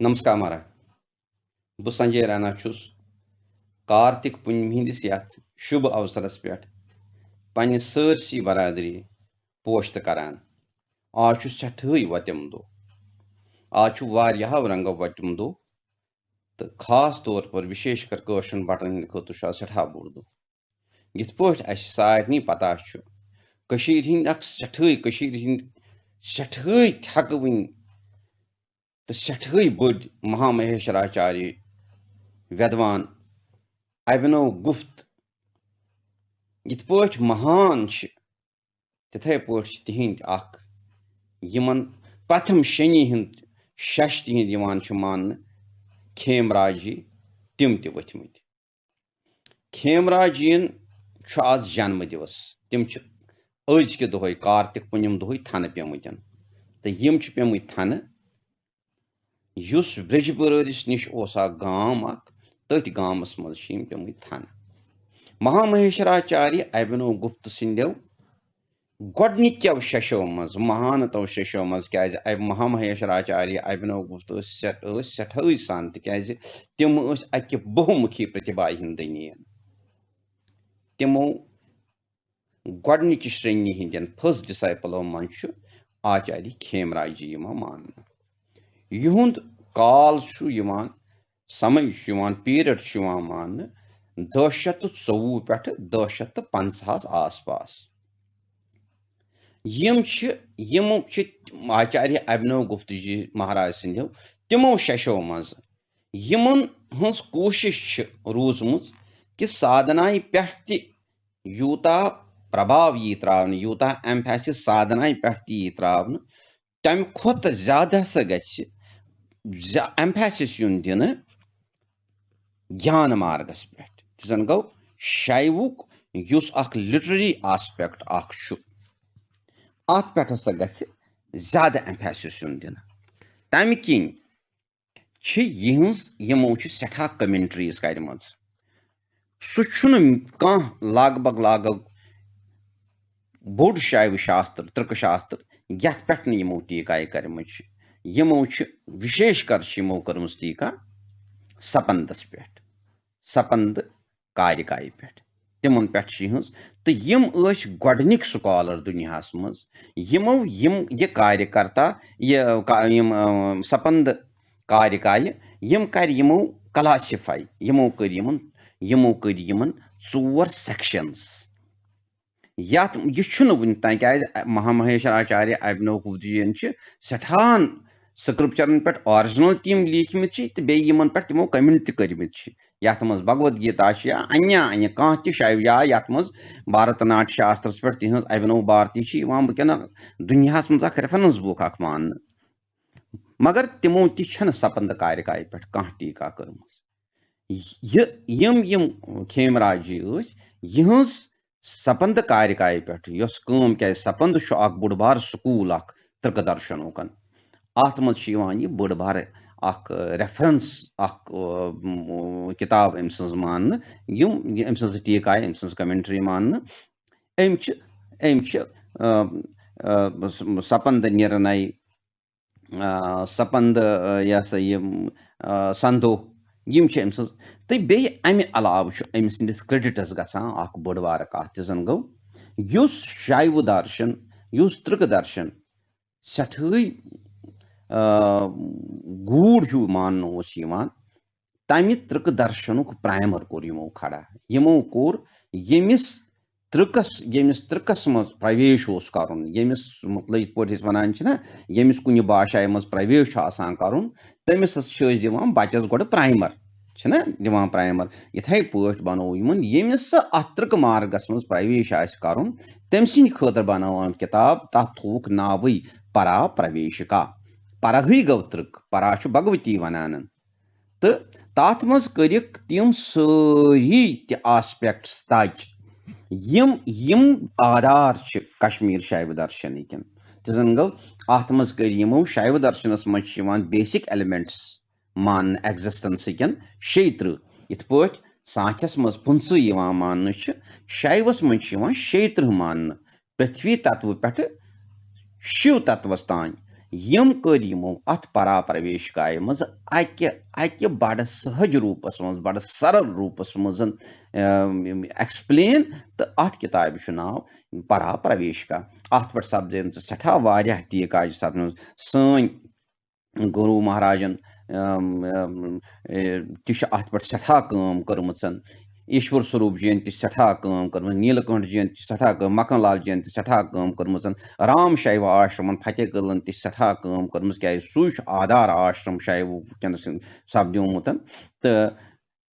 नमस्कार महाराज बह संजय राणा कार्तिक पूर्णिमा हंदिस यथ शुभ अवसरस पे पन्ने सरसी बरादरी पोश करान आज सठे वतम दह आज वारियाहो रंगो वतम दह तो खास तौर पर विशेषकर कशरन बटन हंद खुद सठा बोड़ दह यथ पे सारे पता हंद सठे थक वन तो सठे बड़ महामहेश्वराचार्य विद्वान अभिनव गुप्त यथ पे महान तिथे पे तिहद प्रथम शनि हंद शश तिहद मान खेमराज जी तिम वथमत खेमराज जीन आज जन्म दिवस तिम अजक दह कार्तिक पूर्णिम दह थन पेमत तो यम पेमत थन ब्रजबरस निश गाम तथ गामस मज पेमत थन महामहेश्वराचार्य अभिनव गुप्त सिंदेव गोडनिक्यो शशो मज महानतो शशो मज क्या महामहेश्वराचार्य अभिनव गुप्त सठे सान तिम अक बहुमुखी प्रतिभा हंदनीन तिमो गोडनिक श्रेणी हंदन फर्स्ट डिसाइपलो मज आचार्य खेमराज जी मान युंद काल समय पीरियड मान 1024 पे 1050 आस पास आचार्य अभिनव गुप्त जी महाराज सिंधो तिमो शशो मज हज कोशिश रूजम कि साधनाई पे यूता प्रभाव यी त्रावन यूता एम्फेसिस साधनाई पे यी त्रावन तम खुद ज्यादा सा एम्फेसिस युन दिन ज्ञान मार्गस पे जन गो शैवुक लिटरेरी आस्पेक्ट अत पे सा ज्यादा एम्फेसिस युन दिन तम किन यमो सठा कमेंट्रीज कर्म सह लगभग बोड़ शैव शास्त्र तर्क शास्त्र यथ पे यमो टीका कर्म यमो विशेषकर यमो कर्म टीका सपंदस पे सपंद कारिकाय पे तिमन पे तो यम गोडनिक स्कॉलर दुनिया मज यमो ये कार्यकर्ता सपंद कारिकाय यम कर यमो क्लासिफाई यमो कर यमन 4 सेक्शंस यथ यह वन क्या महामहेश्वराचार्य अभिनव गुप्त जी सठान स्क्रिप्चरन पे ऑरिजिनल तीम लिखित तो बेयन पे तमो कमेंट कर्मित यथ मज भगवद गीता या अन्य कह तैव या यथ मज भारत नाट्य शास्त्र पे तिहज अभिनव भारती वह दुनिया मज रेफरेंस बुक मान मगर तिमो तन सपंद कारिकाय पे कह टीका कर्म यम खेमराज जी यहज सपंद कारिकाय पे क्या सपंद बोड़ बार स्कूल तर्क दर्शनों अत मज बोड़ बार रेफरेंस किताब अम सज मान अम सज टीका अम सज कमेंट्री मान सपंद निर्णय सपंद यह संदो यम तो बे अमे अलाव अम सिंदिस क्रेडिटस गसान बोड़ बार कत जन गो शैव दर्शन तर्क दर्शन सठे गूढ़ हूँ मान तमि तर्क दर्शन प्राइमर कोर यमो खड़ा यमो कोर यमिस तर्कस मज प्रवेश करुन यमिस मतलब इत पे वनान यमिस कुछ भाषा मज प्रवेश करुन तमिस दिवान बचस गोड़ प्राइमर दिवान प्राइमर इथे पे बनो यमिस अत तर्क मार्गस मज प्रवेश करुन तम सिंद खतर बनाव किताब तथ थोक नाव परा प्रवेशिका परही गो तर्क परा भगवती वनान तो तथ मज कर तम सारी आस्पेक्ट्स टच यम आधार कश्मीर शैव दर्शन तो जन गो अत मज कर यमो शैव दर्शनस मज बेसिक एलिमेंट्स मान एग्जिस्टेंस 36 इत पे सांख्यस मज 15 मान शैवस मज 36 मान पृथ्वी तत्व पे शिव तत्वस तान यम कर यमो अत परा प्रवेशिकाय मज अकि बड़ सहज रूपस मज बड़ सरल रूपस मज एक्सप्लेन तो अत किताब नाव परा प्रवेशिका अत पे सपदे सठा वारिया टीक आज सपन सन गुरु महाराजन ति अत पे सठा काम कर्मचन ईश्वर स्वरूप जी सठा काम कर्म नीलकंठ जी सठा काम मखन लाल जी सठा काम कर्म राम शैव आश्रम फतेह कलन सठा काम कर्म क्या सू आधार आश्रम शैव सपद्योमुत तो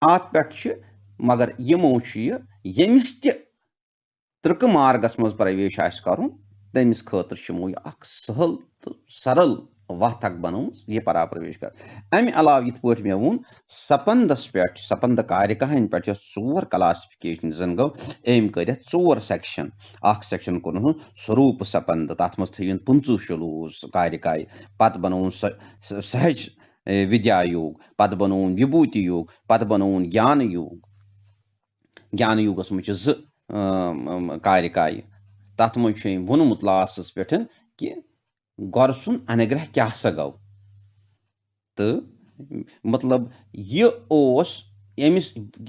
अत पे मगर यमो यमिस तृक मार्गस मज प्रवेश कर तमिस खतर सहल तो सरल वत बनम यह परा प्रवेश कर अमि अलाव ये पे मे वोन सपंदस पे सपंद कार्यकाहन पे 4 क्लासिफिकेशन जन गो एम कर 4 सेक्शन सेक्शन कोन स्वरूप सपंद तथ मज थन 15 शुलूस कार्यकाय पत बनोन सहज विद्या योग पत बनोन विभूति योग पत बनोन ज्ञान युगस मज 2 कार्यकाय तथ मज वोनमुत लास्टस पे कि गौर सुन अनुग्रह क्या सा गो तो मतलब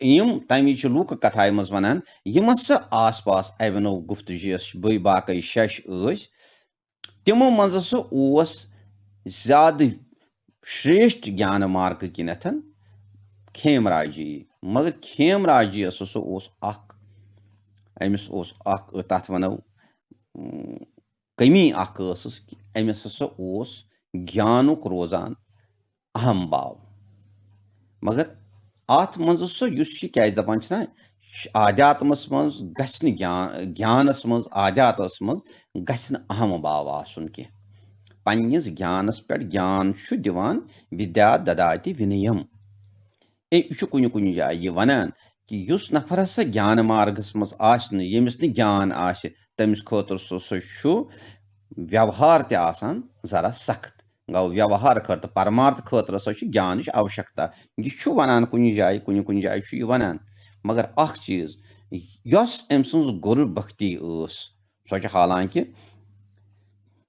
यम तमी लूक कथाय मज वनान यम हसा आस पास अवनो गुफ्तजीस बाकी 6 तिमो मज ज्यादा श्रेष्ठ ज्ञान मार्ग किनथन खेमराजी मगर खेमराजी अमिस तथ वनो कमी अमिस हसा ज्ञानुक रोजान अहम भाव मगर अत मज क्या दपान आध्यात्मस मज ज्ञानस मज आध्यात्मस मज गन अहम भाव आसन कह पन्निस ज्ञानस पे ज्ञान दिवान विद्या ददाति विनयम यह कुन जाय वनान कि युस नफर हसा ज्ञान मार्गस मज यमिस न ज्ञान आसे तमिस खतर सो व्यवहार ते आसान जरा सख्त गो व्यवहार खतर परमार्थ खतर हसा ज्ञान आवश्यकता यह वनान कुन जाय वनान मगर अख चीज यस अम सज गुरु भक्ति सो हालांकि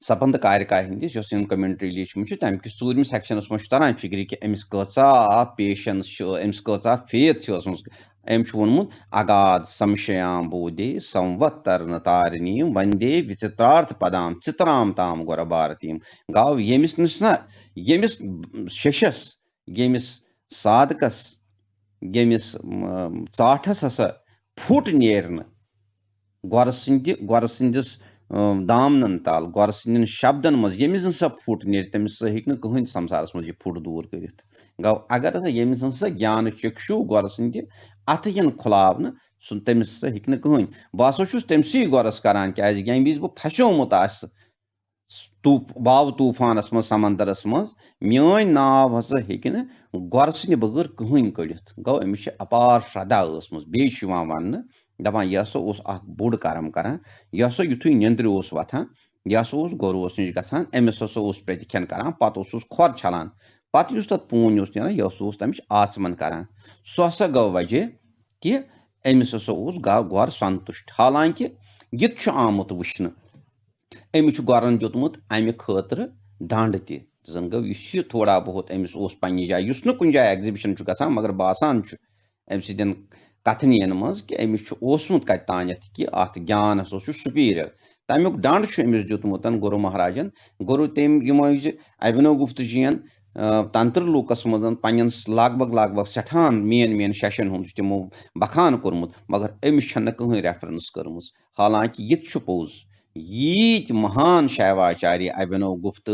सपंद कार्यकाय हंदिस कमेंट्री लिखम तम किस 4 सेक्शनस मज तरह फिक्र कि अमिस कचा पेशेंस अमिस कचा फेथ अम वोनमुत अगाध संशयाम बोधे संवत्तरण तारिणी वंदे विचित्रार्थ पदाम चित्राम ताम गुर भारतीम गाव यमिस यमिस शशस यमिस साधकस यमिस चाठस हसा फुट नेरन गुर सिंदिस दामन ताल गुर सिंदन शब्दन मज यमिस सा फुट नेर तमिस हेक कहीं संसारस मज फुट दूर कर गो अगर हसा यमिस सा ज्ञान चक्षु गुर सिंद अथ यन खुलावन तमिस हेक कहीं बह हसा तमसी गुरस करान क्या यम वज बह फस्योमुत बाव तूफानस मज समंदरस मज मेन नाव हसा हेक गुर सिंद बगैर कहीं कड़ित गो अमिस अपार श्रद्धा बे वन दपान यह हसा बोड़ कर्म करान यह हसा युथु निंद्र वथान यह हसा गुरुस नश गसान अमिस हसा प्रति खेन करान पत खोर छलान पत तथ पून नीरान यह हसा तमिश आचमन करान सह हसा गो वजह कि अमिस हसा गुर संतुष्ट हालांकि यह आमुत वुचन अमिस गुरन दितमुत अमि खतर डंड तन गो थोड़ा बहुत अमिस पन्ने जाए कुन जाए एग्जिबिशन गसान मगर बासान अम सदन कथन मज कि अमिस ओसमुत कत तानत कि अत ज्ञान सुपीरियर तमुक डंड अमिस दितमुत गुरु महाराजन गुरु तम अभिनव गुप्त जीन तंत्र लूकस मज पन्न लगभग सठान मेन सेशन हूँ तमो बखान कोर्मुत मगर अमिस कहीं रेफरेंस कर्म हालांकि यह पोज यीत महान शैवाचार्य अभिनव गुप्त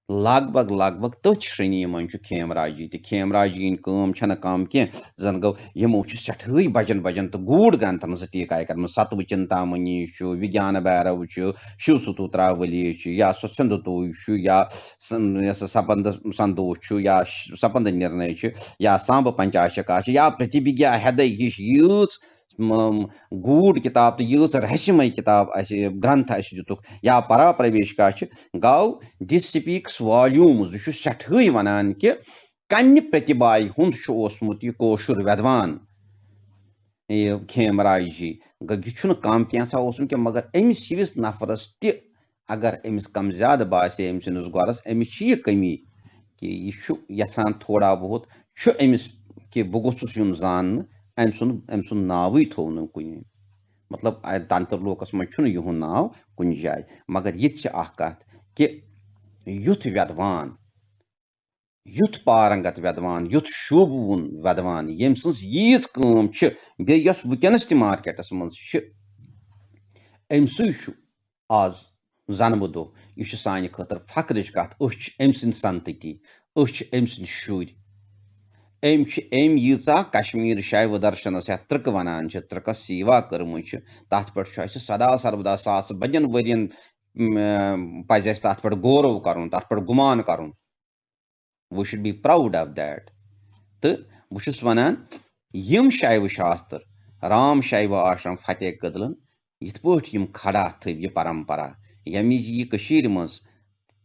लगभग तथ श्रेणी मन खेमराजी खेमराजी कम कम कह जन गो यमो सठे बजन तो गूढ़ ग्रंथन टीकाय कर सत्व चिंतामणि विज्ञान भैरव शिव सुतूत्रावली या स्वच्छंदतो या सपंद संदोष या सपंद निर्णय या सांब पंचाशका या प्रतिभिज्ञा हृदय यीच गूढ़ किताब तो यीच रहस्यमय किताब ग्रंथ दितुक या परा प्रवेशिका गौ दिस स्पीक्स वॉल्यूम्स यह सठे वनान कि कन्य प्रतिभाय हुंद यह कोशुर वेदवान खेमराज जी यह कम कैसा कि मगर अमिस हिविस नफरस अगर अमिस कम ज्यादा बासे अम सिंदस गरस अमिस यह कमी कि यह यसान थोड़ा बहुत अमिस कि बह गोसुस युन जान अम सुंद नाव थो न कुन मतलब तंत्रलोकस मज युन नाव कुन जाय मगर ये कत कि युथ व्यदवान युथ पारंगत वेदवान युथ शोभवन वेदवान यम सज यीज कम बेस वनस मार्केटस मज अमसु आज जन्म दो यह सान खतर फख्रच कत अम सिंद संतति अम सिंद शुर अम यीजा कश्मीर शैव दर्शन या तृक वनान तृकस सेवा कर्म तथ पे सदा सर्वदा सास बजन वरियन पज तथ पे गौरव कर तथ पे गुमान कर we should be proud of that तो बहुत वनान यम शैव शास्त्र राम शैव आश्रम फतेह कदलन यथ पे खड़ा थव यह परंपरा यमिज यह मज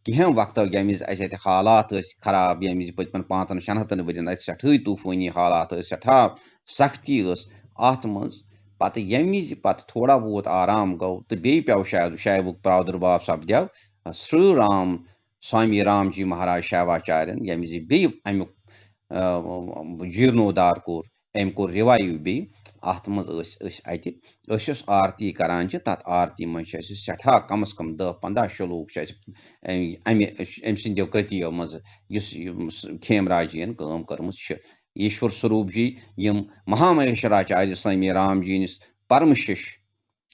कहें वक्तों यमिज अत हालात खराब यमिज पतमन 500-600 वरियन सठी तूफानी हालात सठा सख्ती अत मज पत यमिज पत थोड़ा बहुत आराम गो तो बे पे शैवुक प्रादुर्भाव सपद्याव श्री राम स्वामी राम जी महाराज शैवाचार्यन यमिज बे अमुक जीर्णोद्धार कोर अम कोर रिवाइव बे अत मज आरती करान तथ आरती मज सठा कम अज कम 10-15 श्लोक अम सिंदो कृतियों मज खेमराज जीन काम कर्म ईश्वर स्वरूप जी यम महामहेश्वराचार्य स्वामी राम जी परम शिष्य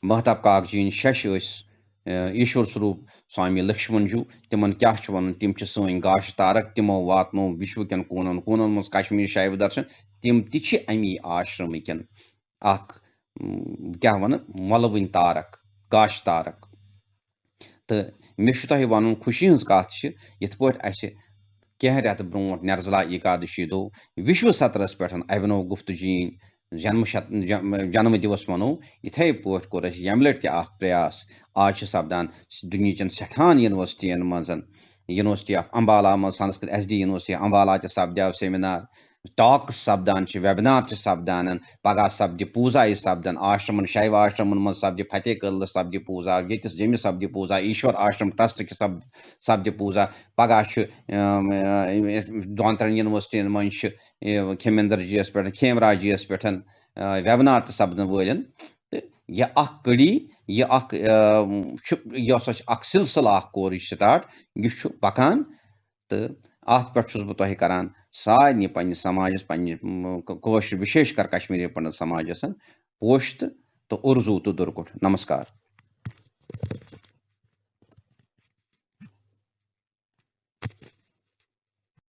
महताब काक जी शश ईश्वर स्वरूप स्वामी लक्ष्मण जू तिमन क्या वन तिम सन गाश तारक तिमो वातनो विश्व कन कोनन कोनन मज कश्मीर शैव दर्शन तिम अमी आश्रम कन क्या वन मलवन तारक गाश तारक तो मे तुह वन खुशी हज कत ये कह रेत ब्रो निर्जला एकादशी दो विश्व सत्रस पे अभिनव गुप्त जी जन्म दिवस वनो इथे पे कोर यम लट प्रयास आज सपदान दुनिचन सठान यूनिवर्सिटियन मज यूनिवर्सिटी ऑफ अम्बाला मज संस्कृत SD यूनिवर्सिटी अम्बाला सपद्याव सेमिनार टॉक सपदान वेबिनार सपदान पगह सपद पूजा सपदान आश्रमन शैव आश्रमन मज सपद फतेह कदल सपद पूजा ये जमि सपद पूजा ईश्वर आश्रम ट्रस्ट कि सपद पूजा पगह दोन-3 यूनिवर्सिटियन मज खेमेंदर जीस पे खेमराज जीस पे वेबिनार सपदन वलन तो यह कड़ी यह सिलसिल कोर स्टार्ट यह पकान तो अत पे बह करान सारे पन्ने समाज पन्ने विशेष कर कश्मीरी पंडित समाजस पोस्ट तो उर्जू तो दुर्कुट नमस्कार।